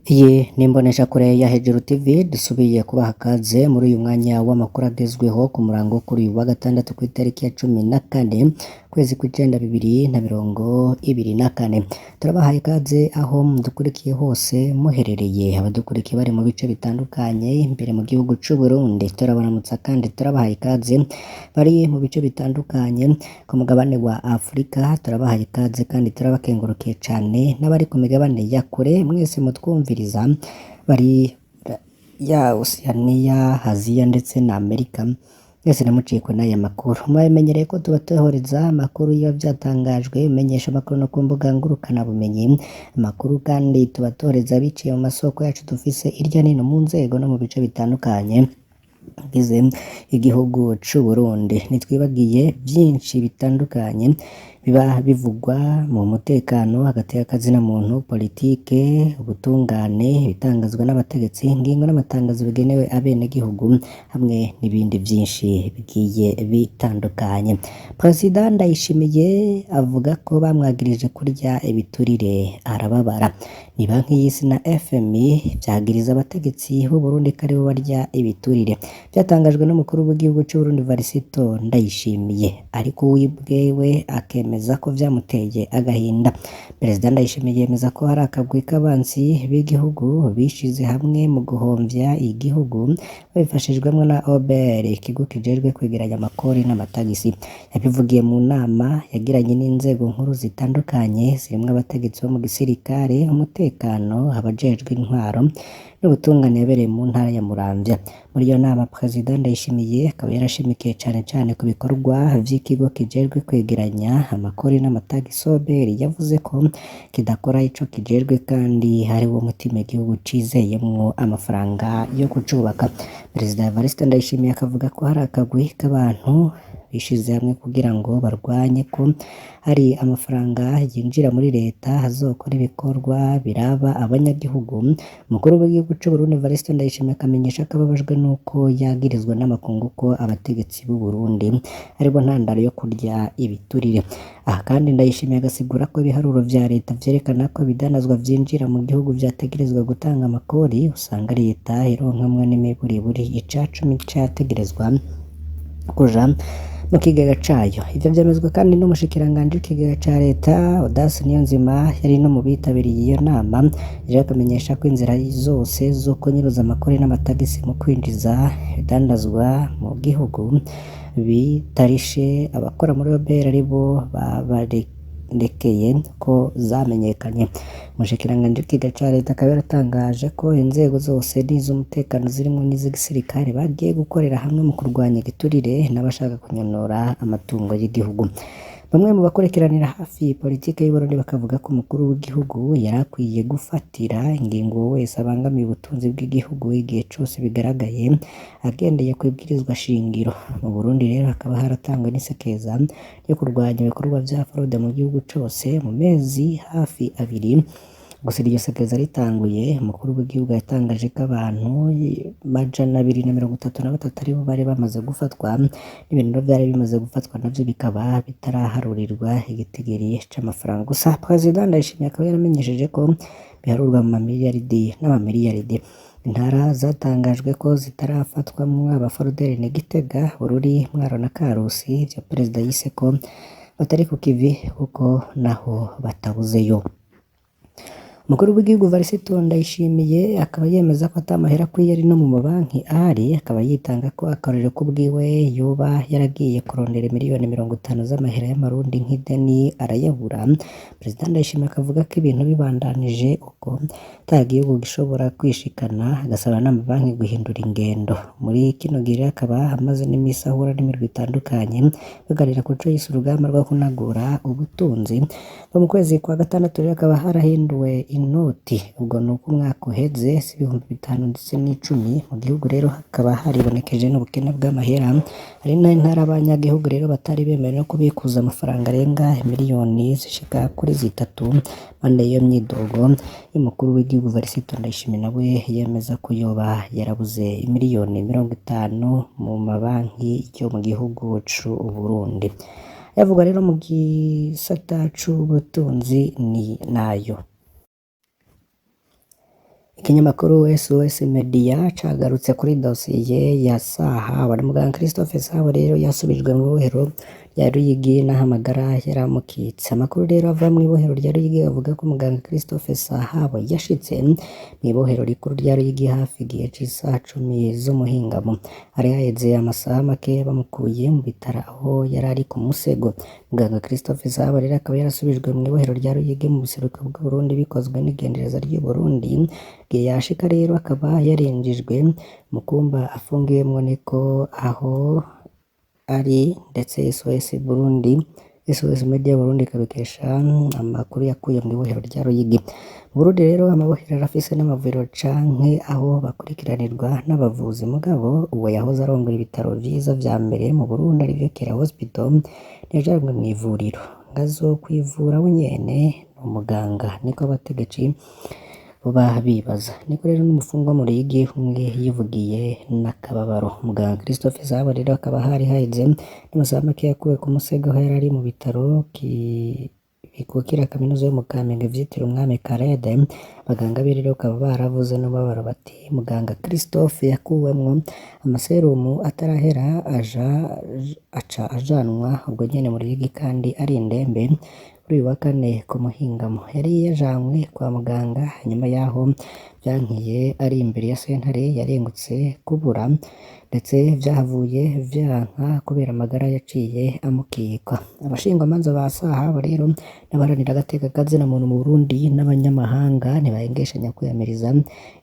Iyi ni imboneshakure ya Hejuru TV dusubiye kubaha ikaze muri uyu mwanya w'amakuru agezweho ku murango kuri uyu wa gatandatu ku itariki ya 14 kwezi kw'icenda 2024. Turabahaye ikaze aho mudukurikiye hose muherereye, abadukurikiye bari mu bice bitandukanye imbere mu gihugu c'u Burundi turabaramutsa kandi turabahaye ikaze bari mu bice bitandukanye ku mugabane wa Afrika turabahaye ikaze kandi turabakengurukiye cane, n'abari ku migabane ya kure mwese mutwumviriza bari ya Oceania, Aziya ndetse na Amerika, mwese namucikwe n'aya makuru. Mwabimenyereye ko tubatohoreza amakuru iyo vyatangajwe, menyesha amakuru no ku mbuga ngurukana bumenyi, amakuru kandi tubatohoreza biciye mu masoko yacu dufise irya nino mu nzego no mu bice bitandukanye bigize igihugu c'u Burundi. Nitwibagiye vyinshi bitandukanye biba bivugwa mu mutekano hagati y'akazina muntu, politike, ubutungane, ibitangazwa n'abategetsi, ingingo n'amatangazo bigenewe abenegihugu hamwe n'ibindi vyinshi bigiye bitandukanye. Perezida Ndayishimiye avuga ko bamwagirije kurya ibiturire arababara. Ni banki y'isi na FMI vyagiriza abategetsi b'u Burundi ko aribo barya ibiturire. Vyatangajwe n'umukuru w'igihugu c'u Burundi Varisito Ndayishimiye, ariko wibwewe akemeza ko vyamuteye agahinda. Perezida Ndayishimiye yemeza ko hari akagwi k'abansi b'igihugu bishize hamwe mu guhomvya igihugu babifashijwemwo na OBR, ikigo kijejwe kwegeranya amakori n'amatagisi. Yabivugiye mu nama yagiranye n'inzego nkuru zitandukanye zirimwo abategetsi bo mu gisirikare, umutekano, abajejwe intwaro n'ubutungane yabereye mu ntara ya Muramvya. Muri iyo nama Perezida Ndayishimiye akaba yarashimikiye cane ku bikorwa vy'ikigo kijejwe kwegeranya amakori n'amatagisi OBR, yavuze ko kidakora ico kijejwe kandi hari wo mutima igihugu cizeyemwo amafaranga yo kucubaka. Perezida Evariste Ndayishimiye akavuga ko hari akagwi k'abantu bishize hamwe kugira ngo barwanye ko hari amafaranga yinjira muri leta hazokora ibikorwa biraba abanyagihugu. Umukuru w'igihugu c'u Burundi Evariste Ndayishimiye akamenyesha ko ababajwe nuko yagirizwa n'amakungu ko abategetsi b'u Burundi aribo ntandaro yo kurya ibiturire. Aha kandi Ndayishimiye agasigura ko ibiharuro vya leta vyerekana ko ibidanazwa vyinjira mu gihugu vyategerezwa gutanga amakori, usanga leta ironkamwo n'imiburiburi 10% categerezwa kuja mu kigega cayo. Ivyo vyemezwa kandi n'umushikiranganji w'ikigega ca leta Audace Niyonzima yari no mu bitabiriye iyo nama, yaje akamenyesha ko inzira zose zo kunyuruza amakori n'amatagisi mu kwinjiza ibidandazwa mu gihugu bitarishe abakora muri OBR aribo babarekeye ko zamenyekanye. Umushikiranganji w'ikigega ca leta akaba yaratangaje ko inzego zose n'iz'umutekano zirimwo n'iz'igisirikare bagiye gukorera hamwe mu kurwanya igiturire n'abashaka kunyonora amatungo y'igihugu. Bamwe mu bakurikiranira hafi politike y'u Burundi bakavuga ko umukuru w'igihugu yarakwiye gufatira ingingo wese abangamiye ubutunzi bw'igihugu igihe cose bigaragaye agendeye kw'ibwirizwa shingiro. Mu Burundi rero hakaba haratangwa n'isekeza ryo kurwanya ibikorwa vya fraude mu gihugu cose mu mezi hafi 2. Gusa iryo sekeza ritanguye, umukuru w'igihugu yatangaje ko abantu 233 aribo bari bamaze gufatwa, n'ibintu vyari bimaze gufatwa navyo bikaba bitaraharurirwa igitigiri c'amafaranga. Gusa Perezida Ndayishimiye akaba yaramenyesheje ko biharurwa mu mamiliyaridi n'amamiliyaridi. Intara zatangajwe ko zitarafatwamwo abaforuderi ni Gitega, Bururi, Mwaro na Karusi. Ivyo Perezida yise ko batari ku kivi kuko naho batabuzeyo. Umukuru w'igihugu Varisito Ndayishimiye akaba yemeza ko atamahera akwiye ari no mu mabanki ahari, akaba yitanga ko akarorero k'ubwiwe yoba yaragiye kurondera miliyoni 50 z'amahera y'amarundi nk'ideni arayabura. Perezida Ndayishimiye akavuga ko ibintu bibandanije uko ata gihugu gishobora kwishikana, agasaba n'amabanki guhindura ingendo. Muri kino gihe akaba amaze n'imisi ahura n'imirwi itandukanye baganira ku co yise urugamba rwo kunagura ubutunzi. Mu kwezi kwa gatandatu rero akaba harahinduwe inoti, ubwo nuko umwaka uheze si 5,000 ndetse n'10. Mu gihugu rero hakaba haribonekeje n'ubukene bw'amahera, hari n'intara abanyagihugu rero batari bemerewe no kubikuza amafaranga arenga miliyoni zishika kuri 3. Bane iyo myidogo y'umukuru w'igihugu Varisito Ndayishimiye nawe yemeza ko yoba yarabuze miliyoni 50 mu mabanki yo mu gihugu c'u Burundi. Yavuga rero mu gisata c'ubutunzi ni nayo. Ikinyamakuru SOS Media cagarutse kuri dosiye ya Sahabu. Muganga Christophe Sahabu rero yasubijwe mu ibohero rya Ruyigi n'ahamagara yaramukitse. Amakuru rero ava mu ibohero rya Ruyigi avuga ko muganga Christophe Sahabu yashitse mu ibohero rikuru rya Ruyigi hafi igihe c'isaha 10 z'umuhingamo. Hari haheze amasaha make bamukuye mu bitaro aho yari ari ku musego. Muganga Christophe Sahabu rero akaba yarasubijwe mu ibohero rya Ruyigi mu buseruko bw'u Burundi bikozwe n'igendereza ry'u Burundi. Yashika rero akaba yarinjijwe mu kumba afungiwemwo niko aho ari, ndetse SOS Media Burundi ikabikesha amakuru yakuye mu ibohero rya Ruyigi. Mu Burundi rero amabohero arafise n'amavuriro canke aho bakurikiranirwa n'abavuzi, mugabo uwo yahoze arongora ibitaro vyiza vya mbere mu Burundi arivyo Kira Hospital yajanwe mu ivuriro ngazo kwivura wenyene umuganga, niko abategetsi buba bibaza. Niko rero n'umufungwa mu Ruyigi umwe yivugiye n'akababaro. Muganga Christophe Sahabu rero akaba hari haheze n'amasaha make yakuwe ku musego aho yari ari mu bitaro bikukira kaminuza yo mu Kamenge vyitiriwe umwami Karede. Abaganga be rero bakaba baravuze n'umubabaro bati muganga Christophe yakuwemwo amaserumu atarahera aca ajanwa ubwo nyene mu Ruyigi kandi ari indembe. Kuri uyu wa kane ku muhingamo yari yajanwe kwa muganga, nyuma yaho vyankiye ari imbere ya sentare yarengutse kubura, ndetse vyahavuye vyanka kubera amagara yaciye amukika. Abashingwamanza ba Sahabu rero n'abaharanira agateka kazina muntu mu Burundi n'abanyamahanga ntibahengeshanya kwiyamiriza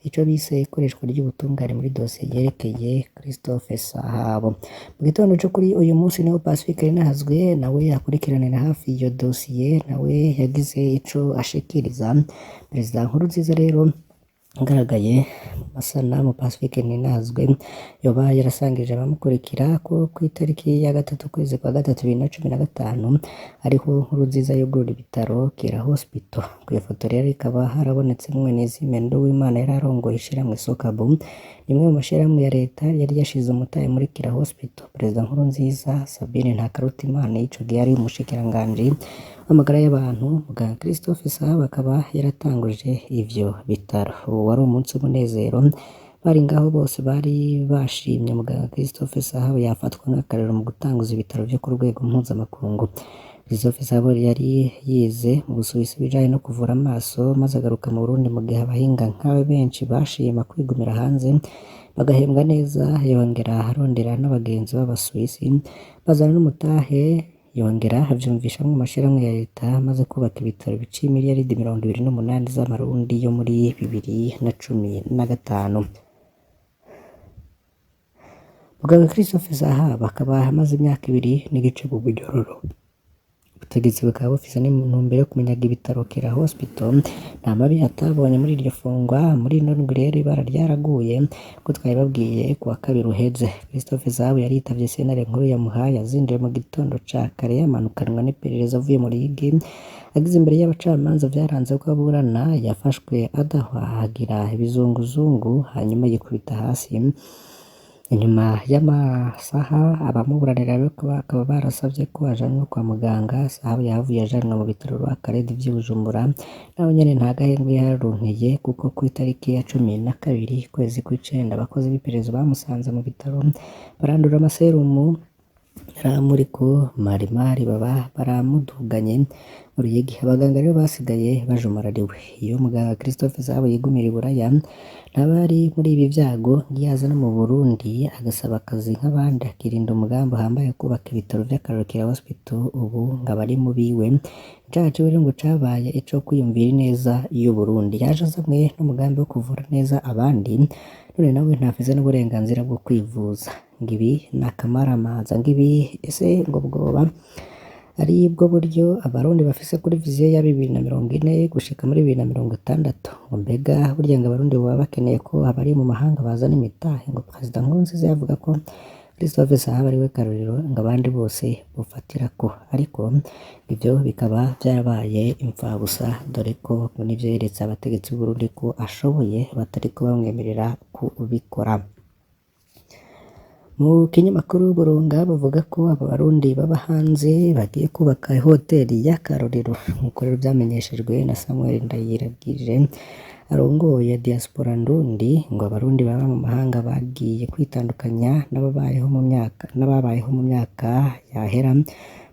ico bise ikoreshwa ry'ubutungane muri dosiye yerekeye Christophe Sahabu. Mu gitondo co kuri uyu munsi niho Pacifique Ninahazwe nawe yakurikiranira hafi iyo dosiye, nawe yagize ico ashikiriza. Perezida Nkurunziza rero ngaragaye masanamu Pacifique Ninahazwe yoba yarasangije abamukurikira ko kw'itariki ya 3 kwezi kwa 3 2015 ariho Nkurunziza yugurura ibitaro Kira Hospital. Ku ifoto rero ikaba harabonetse Mwenezime Nduwimana yari arongoye ishirahamwe Sokabu, rimwe mu mashirahamwe ya leta yari yashize umutahe muri Kira Hospital. Perezida Nkurunziza Sabine Ntakarutimana ico gihe ari umushikiranganji w'amagara y'abantu. Muganga Christophe Sahabu akaba yaratanguje ivyo bitaro. Wari umunsi w'umunezero, bari ngaho bose bari bashimye muganga Christophe Sahabu yafatwa nk'akarero mu gutanguza ibitaro vyo ku rwego mpuzamakungu. Christophe Sahabu yari yize mu Busuwisi ibijanye no kuvura amaso maze agaruka mu Burundi mu gihe abahinga nkawe benshi bashima kwigumira hanze bagahembwa neza. Yongera arondera n'abagenzi b'Abasuwisi bazana n'umutahe, yongera avyumvisha mu mashirahamwe ya leta maze kubaka ibitaro biciye miliyaridi 28 z'amarundi yo muri 2015. Muganga Christophe Sahabu akaba amaze imyaka 2 n'igice mu bunyororo. Ubutegetsi bukaba bufise n'intumbero yo kumenyaga ibitaro Kira Hospital nta mabi atabonye muri iryo fungwa. Muri ino ndwi rero ibara ryaraguye ko twabibabwiye ku wa kabiri uheze. Christophe Sahabu yaritavye sentare nkuru ya Muha, yazinduye mu gitondo ca kare yamanukanwa n'iperereza avuye mu Ruyigi. Agize imbere y'abacamanza vyaranze ko aburana, yafashwe adahwahagira ibizunguzungu hanyuma yikubita hasi. Inyuma y'amasaha abamuburanira bakaba barasavye ko ajanwa kwa muganga. Sahabu yahavuye ajanwa mu bitaro rwa Karede vy'i Bujumbura, naho nyene nta gahengwe yaronkeye kuko kw'itariki ya 12 kwezi kw'icenda abakozi b'iperereza bamusanze mu bitaro barandura amaserumu yaramuriko marimari baba baramuduganye mu Ruyigi. Abaganga rero basigaye bajumarariwe. Iyo muganga Christophe Sahabu yigumira i Buraya ntabari muri ibi vyago ngiyaza no mu Burundi agasaba akazi nk'abandi, akirinda umugambi uhambaye kubaka ibitaro vy'akarorero Kira Hospital. Ubu ngaba ari mu biwe icaha rero ngo cabaye ico kwiyumvira neza y'u Burundi. Yaje azanywe n'umugambi wo kuvura neza abandi, none nawe ntafise n'uburenganzira bwo kwivuza. Ngibi nakamaramaza, ngibi ese ngo bwoba ari bwo buryo abarundi bafise kuri viziyo ya 2040 gushika muri 2060. Ngo mbega burya ngo abarundi baba bakeneye ko abari mu mahanga bazana imitahe. Ngo Perezida Nkurunziza yavuga ko Christophe Sahabu ariwe karorero ngo abandi bose bofatirako, ariko ivyo bikaba vyarabaye imfabusa, dore ko ngo nivyo yeretse abategetsi b'u Burundi ko ashoboye batariko bamwemerera kubikora. Mu kinyamakuru Burunga bavuga ko aba barundi baba hanze bagiye kubaka ihoteli y'akarorero nk'uko rero vyamenyeshejwe na Samuel Ndayiragije arongoye diaspora ndundi ngo abarundi baba mu mahanga bagiye kwitandukanya n'ababayeho mu myaka yahera mu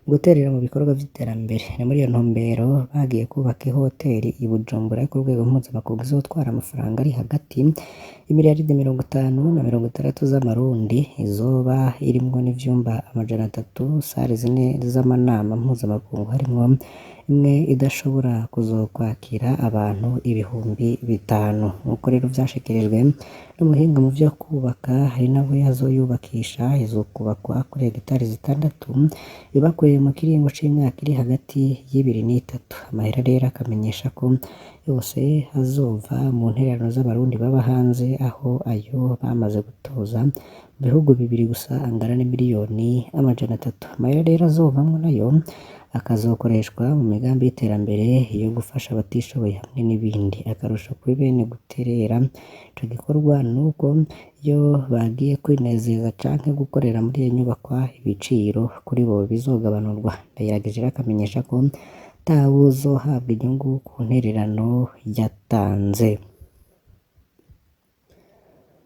guterera mu bikorwa vy'iterambere. Ni muri iyo ntumbero bagiye kubaka ihoteli i Bujumbura ku rwego mpuzamakungu izotwara amafaranga ari hagati y'imiliyaridi 50 na 60 z'amarundi, izoba irimwo n'ivyumba 300, sale zine z'amanama mpuzamakungu harimwo imwe idashobora kuzokwakira abantu 5,000. Nk'uko rero vyashikirijwe n'umuhinga mu vyo kubaka ari nawe azoyubakisha, izokubakwa kuri hegitari 6 ibakuye mu kiringo c'imyaka iri hagati y'ibiri n'itatu. Amahera rero akamenyesha ko yose azova mu ntererano z'abarundi baba hanze, aho ayo bamaze gutoza mu bihugu bibiri gusa angana n'imiliyoni 300. Amahera rero azovamwo nayo akazokoreshwa mu migambi y'iterambere yo gufasha abatishoboye hamwe n'ibindi. Akarusho kuri bene guterera ico gikorwa nuko iyo bagiye kwinezeza canke gukorera muri iyo nyubakwa ibiciro kuri bo bizogabanurwa. Ndayiragije akamenyesha ko atawuzohabwa inyungu ku ntererano yatanze.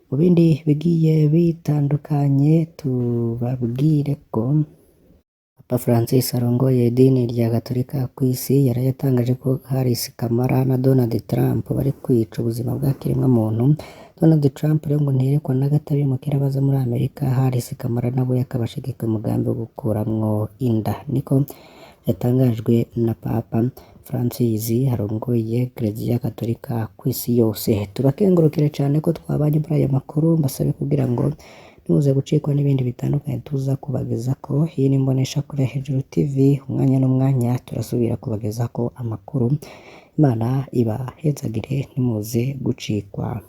Mu bindi bigiye bitandukanye tubabwire ko Papa Francis arongoye idini rya Gatolika kw'isi yaraye atangaje ko Harris Kamara na Donald Trump bari kwica ubuzima bwa kiremwamuntu. Donald Trump rero ngo ntiyerekwa na gato abimukira baza muri Amerika. Harris Kamara nawe akaba ashigikiye umugambi wo gukuramwo inda, niko yatangajwe na Papa Francis arongoye Eklezia Gatolika kw'isi yose. Tubakengurukire cane ko twabanye muri aya makuru, mbasabe kugira ngo ntimuze gucikwa n'ibindi bitandukanye tuza kubagezako. Iyi ni Mboneshakure Hejuru TV, umwanya n'umwanya turasubira kubagezako amakuru. Imana ibahezagire ntimuze gucikwa.